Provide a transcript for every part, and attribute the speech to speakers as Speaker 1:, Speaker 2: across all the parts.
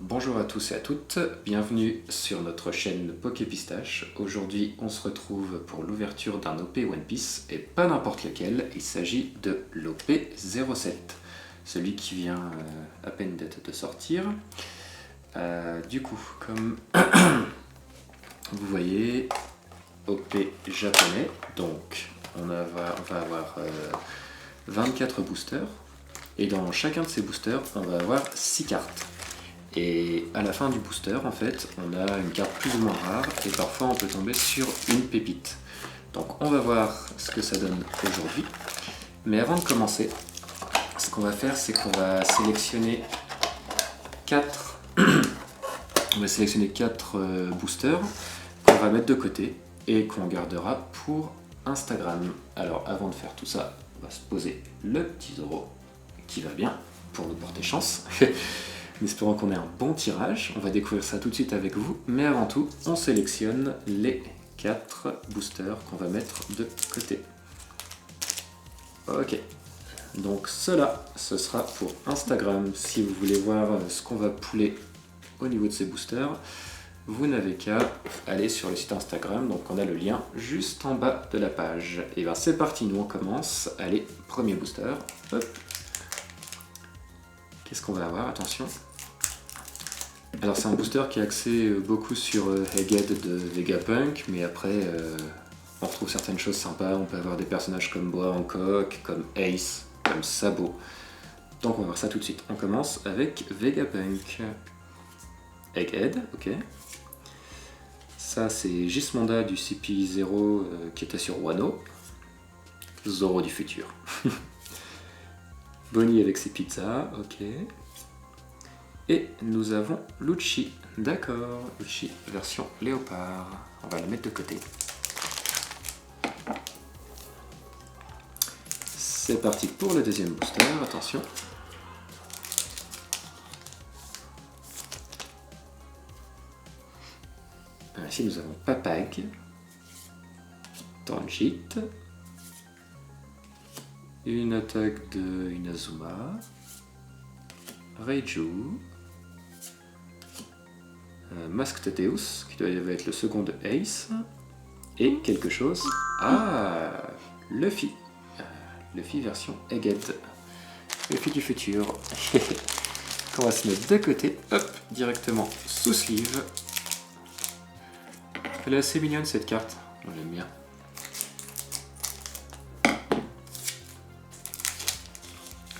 Speaker 1: Bonjour à tous et à toutes, bienvenue sur notre chaîne Poképistache. Aujourd'hui on se retrouve pour l'ouverture d'un OP One Piece, et pas n'importe lequel, il s'agit de l'OP 07, celui qui vient à peine de sortir. Du coup, comme vous voyez, OP japonais, donc on va avoir 24 boosters, et dans chacun de ces boosters on va avoir 6 cartes. Et à la fin du booster, en fait, on a une carte plus ou moins rare, et parfois on peut tomber sur une pépite. Donc on va voir ce que ça donne aujourd'hui. Mais avant de commencer, ce qu'on va faire, c'est qu'on va sélectionner 4 boosters qu'on va mettre de côté et qu'on gardera pour Instagram. Alors avant de faire tout ça, on va se poser le petit Zoro qui va bien pour nous porter chance. En espérant qu'on ait un bon tirage. On va découvrir ça tout de suite avec vous, mais avant tout, on sélectionne les 4 boosters qu'on va mettre de côté. Ok, donc cela, ce sera pour Instagram. Si vous voulez voir ce qu'on va pouler au niveau de ces boosters, vous n'avez qu'à aller sur le site Instagram, donc on a le lien juste en bas de la page. Et bien c'est parti, nous on commence. Allez, premier booster, hop. Qu'est-ce qu'on va avoir? Attention. Alors c'est un booster qui est axé beaucoup sur Egghead de Vegapunk, mais après on retrouve certaines choses sympas. On peut avoir des personnages comme Boa Hancock, comme Ace, comme Sabo. Donc on va voir ça tout de suite. On commence avec Vegapunk. Egghead, ok. Ça c'est Gismonda du CP0 qui était sur Wano. Zoro du futur. Bonnie avec ses pizzas, ok. Et nous avons Lucci, d'accord, Lucci version léopard. On va la mettre de côté. C'est parti pour le deuxième booster, attention. Ici nous avons Papag, Tanjit, une attaque de Inazuma, Reiju, Masked Deus, qui doit être le second de Ace, et quelque chose. Ah, Luffy. Luffy version Egghead. Luffy du futur. On va se mettre de côté, hop, directement sous sleeve. Elle est assez mignonne cette carte, on l'aime bien.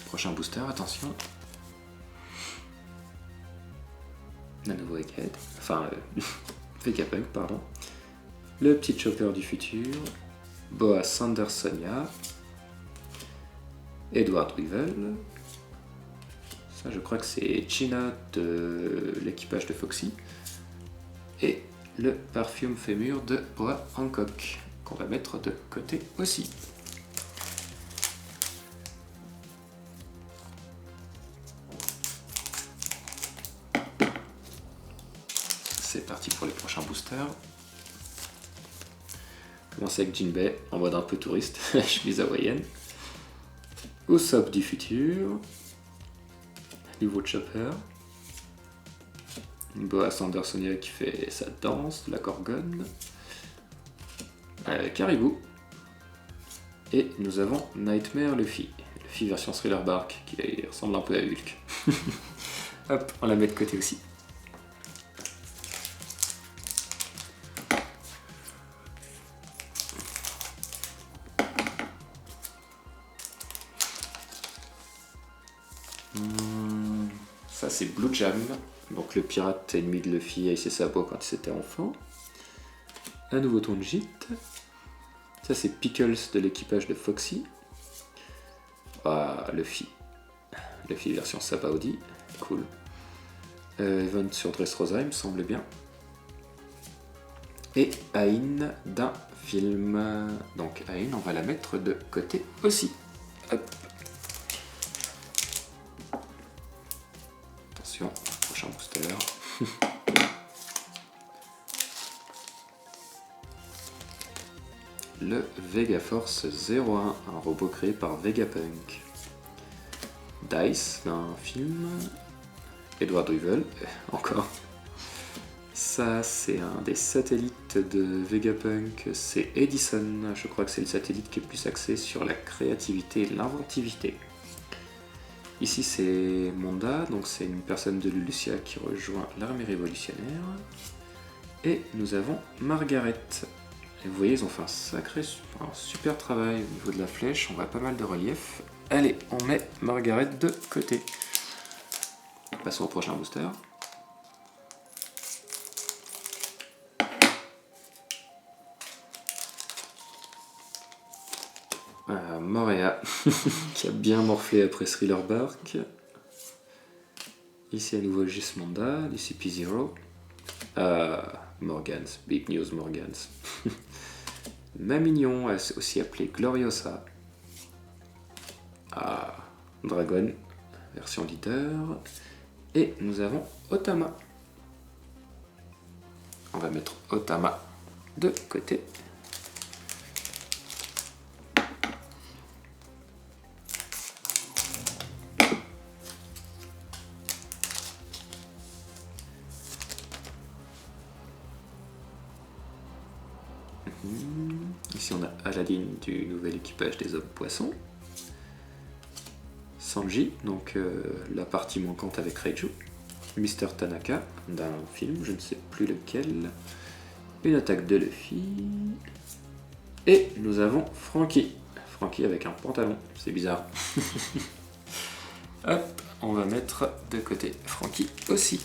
Speaker 1: Prochain booster, attention. Un nouveau Egghead, enfin Vegapunk, pardon. Le petit Chopper du futur, Boa Sandersonia, Edward Weevil. Ça, je crois que c'est China de l'équipage de Foxy. Et le Perfume Fémur de Boa Hancock, qu'on va mettre de côté aussi. C'est parti pour les prochains boosters. Commencer avec Jinbei en mode un peu touriste, chemise hawaïenne. Usopp du futur. Nouveau Chopper. Boa Sandersonia qui fait sa danse, de la Gorgone. Caribou. Et nous avons Nightmare Luffy. Luffy version Thriller Bark qui ressemble un peu à Hulk. Hop, on la met de côté aussi. Ça c'est Blue Jam, donc le pirate ennemi de Luffy et ses sabots quand il était enfant. Un nouveau Tonjit. Ça c'est Pickles de l'équipage de Foxy. Ah, Luffy. Luffy version Sabaody, cool. Event sur Dressrosa, il me semble bien. Et Ain d'un film. Donc Ain, on va la mettre de côté aussi. Hop. Attention, prochain booster. Le Vegaforce 01, un robot créé par Vegapunk. Dice d'un film. Edward Weevil, encore. Ça, c'est un des satellites de Vegapunk, c'est Edison. Je crois que c'est le satellite qui est plus axé sur la créativité et l'inventivité. Ici, c'est Monda, donc c'est une personne de Lulusia qui rejoint l'armée révolutionnaire. Et nous avons Margaret. Et vous voyez, ils ont fait un super travail au niveau de la flèche, on voit pas mal de relief. Allez, on met Margaret de côté. Passons au prochain booster. Morea, qui a bien morflé après Thriller Bark. Ici à nouveau Gismonda, du CP0. Morgans, Big News Morgans. Mamignon, aussi appelé Gloriosa. Dragon, version leader. Et nous avons Otama. On va mettre Otama de côté. Ici on a Aladdin du nouvel équipage des hommes poissons. Sanji, donc la partie manquante avec Reiju. Mr. Tanaka d'un film, je ne sais plus lequel. Une attaque de Luffy. Et nous avons Franky. Franky avec un pantalon, c'est bizarre. Hop, on va mettre de côté Franky aussi.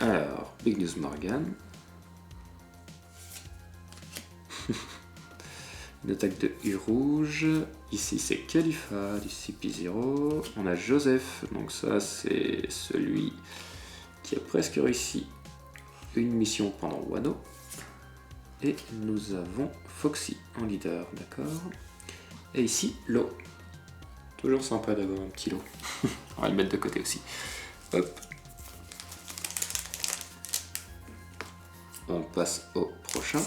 Speaker 1: Alors, Big News Morgan. Une attaque de U rouge. Ici c'est Khalifa du CP0. On a Joseph, donc ça c'est celui qui a presque réussi une mission pendant Wano. Et nous avons Foxy en leader, d'accord. Et ici, l'eau. Toujours sympa d'avoir un petit lot. On va le mettre de côté aussi. Hop. On passe au prochain.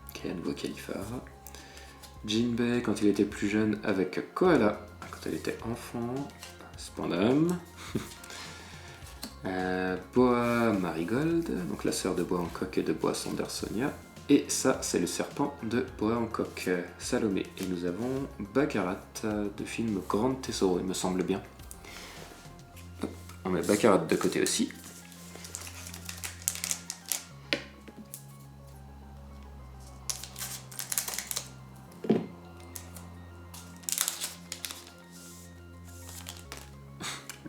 Speaker 1: Ok, à nouveau Khalifa. Jinbei quand il était plus jeune avec Koala, quand elle était enfant. Spandam. Boa Marigold, donc la sœur de Boa Hancock et de Boa Sandersonia. Et ça, c'est le serpent de Boa Hancock, Salomé. Et nous avons Baccarat de film Grand Tesoro, il me semble bien. Hop, on met Baccarat de côté aussi.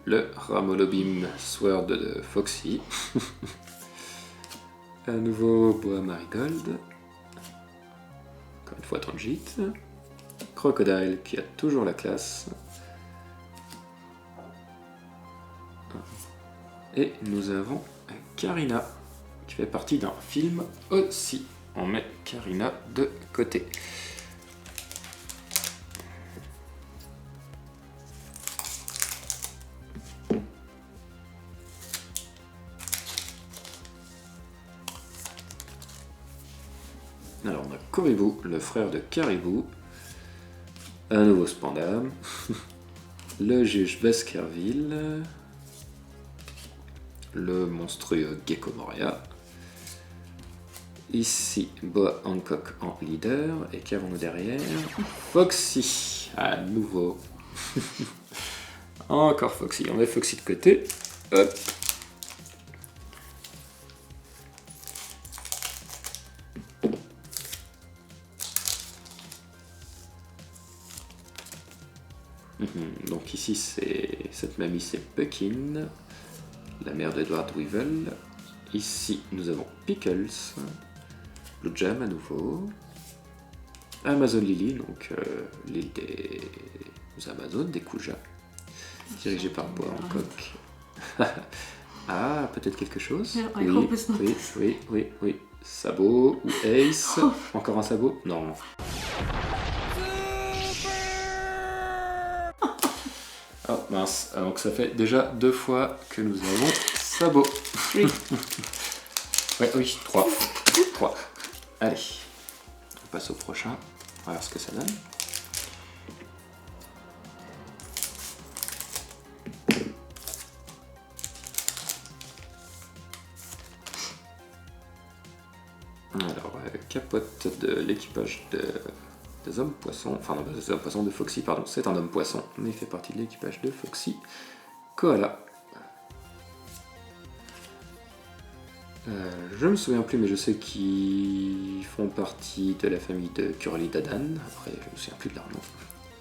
Speaker 1: Le Ramolobim Sword de Foxy. À nouveau Boa Marigold. Encore une fois Transit. Crocodile qui a toujours la classe. Et nous avons Karina qui fait partie d'un film aussi. On met Karina de côté. Alors on a Koribu, le frère de Caribou, un nouveau Spandam, le juge Baskerville, le monstrueux Gecko Moria, ici Boa Hancock en leader, et qu'avons-nous derrière? Foxy, à nouveau. Encore Foxy, on met Foxy de côté, hop. Donc ici, cette mamie, c'est Puckin, la mère d'Edward Weevil. Ici, nous avons Pickles, Blue Jam à nouveau, Amazon Lily, donc l'île des Amazones, des Kuja, dirigée par Boa Hancock. Ah, peut-être quelque chose? Oui. Sabot ou Ace? Encore un sabot? Non. Oh mince, donc ça fait déjà 2 fois que nous avons sabot.
Speaker 2: Oui.
Speaker 1: Ouais, oui, 3. 3. Allez, on passe au prochain. On va voir ce que ça donne. Alors, capote de l'équipage des hommes poissons, enfin non, des hommes poissons de Foxy, pardon, c'est un homme poisson, mais il fait partie de l'équipage de Foxy. Koala. Je me souviens plus, mais je sais qu'ils font partie de la famille de Curly Dadan. Après, je me souviens plus de leur nom.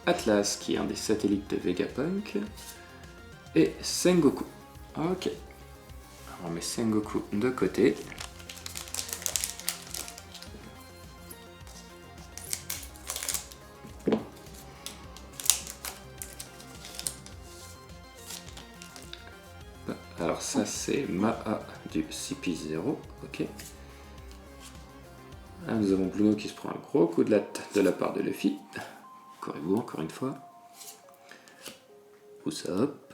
Speaker 1: Atlas, qui est un des satellites de Vegapunk. Et Sengoku. Ok. On met Sengoku de côté. Alors ça c'est Maa du CP0, ok. Là, nous avons Bluno qui se prend un gros coup de latte de la part de Luffy. Correz-vous encore une fois. Usopp.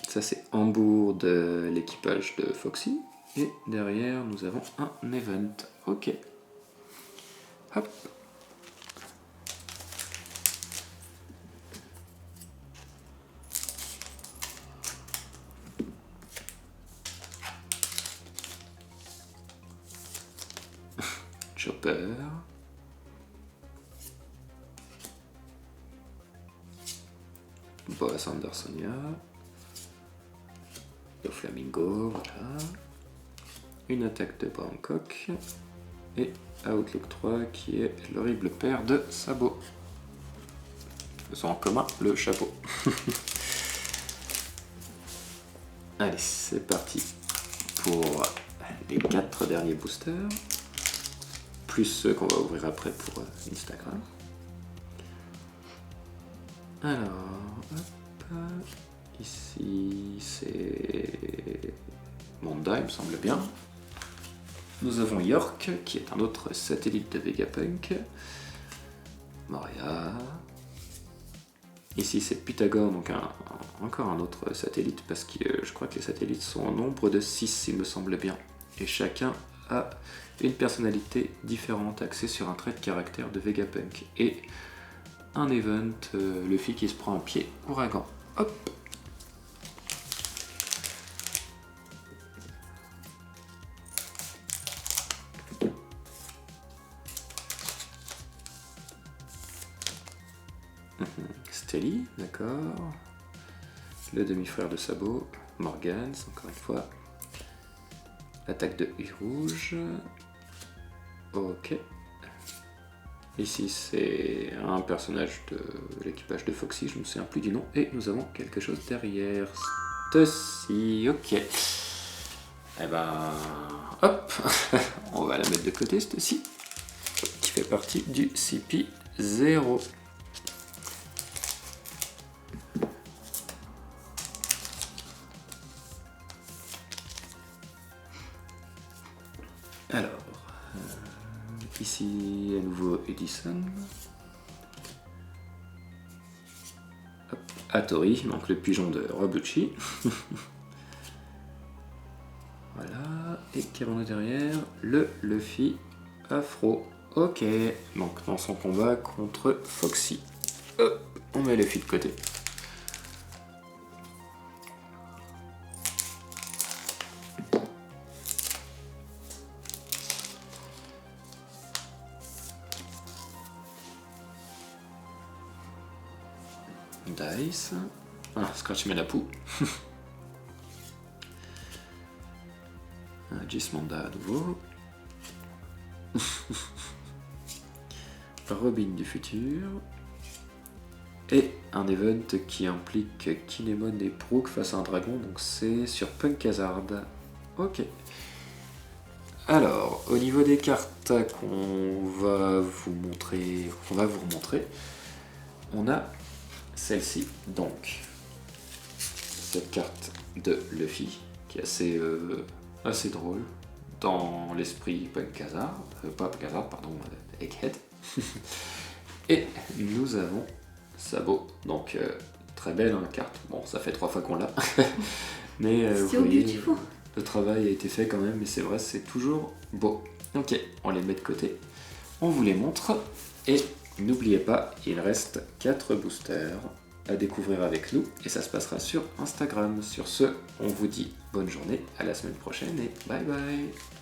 Speaker 1: Ça c'est Hambourg de l'équipage de Foxy. Et derrière nous avons un event, ok. Hop. Chopper. Boas Andersonia. Le Flamingo, voilà. Une attaque de Bangkok. Et Outlook 3 qui est l'horrible paire de sabots. Ils ont en commun le chapeau. Allez, c'est parti pour les 4 derniers boosters. Plus ceux qu'on va ouvrir après pour Instagram. Alors, hop, ici c'est Monda, il me semble bien. Nous avons York, qui est un autre satellite de Vegapunk. Moria. Ici c'est Pythagore, donc encore un autre satellite, parce que je crois que les satellites sont au nombre de 6, il me semble bien. Et chacun a une personnalité différente axée sur un trait de caractère de Vegapunk. Et un event, Luffy qui se prend un pied ouragan. Hop. Stelly, d'accord. Le demi-frère de Sabot, Morgans, encore une fois. L'attaque de U rouge. Ok. Ici c'est un personnage de l'équipage de Foxy, je ne me souviens plus du nom. Et nous avons quelque chose derrière. Ceci, ok. Eh ben, hop, on va la mettre de côté, ceci, qui fait partie du CP0. Alors, ici à nouveau Edison. Hop, Hattori, donc le pigeon de Robuchi. Voilà, et qu'avons-nous derrière? Le Luffy Afro. Ok, donc dans son combat contre Foxy. Hop, on met Luffy de côté. Dice. Ah, Scratch Menapu. Gismonda à nouveau. Robin du futur. Et un event qui implique Kinemon et Brook face à un dragon, donc c'est sur Punk Hazard. Ok. Alors, au niveau des cartes qu'on va vous remontrer, on a celle-ci. Donc, cette carte de Luffy, qui est assez drôle, dans l'esprit Punk Hazard, pas Punk Hazard, pardon, Egghead. Et nous avons Sabot, donc très belle hein, carte. Bon, ça fait 3 fois qu'on l'a. Mais vous
Speaker 2: So
Speaker 1: voyez,
Speaker 2: beautiful.
Speaker 1: le travail a été fait quand même, mais c'est vrai, c'est toujours beau. Ok, on les met de côté. On vous les montre. Et n'oubliez pas, il reste 4 boosters à découvrir avec nous. Et ça se passera sur Instagram. Sur ce, on vous dit bonne journée, à la semaine prochaine et bye bye.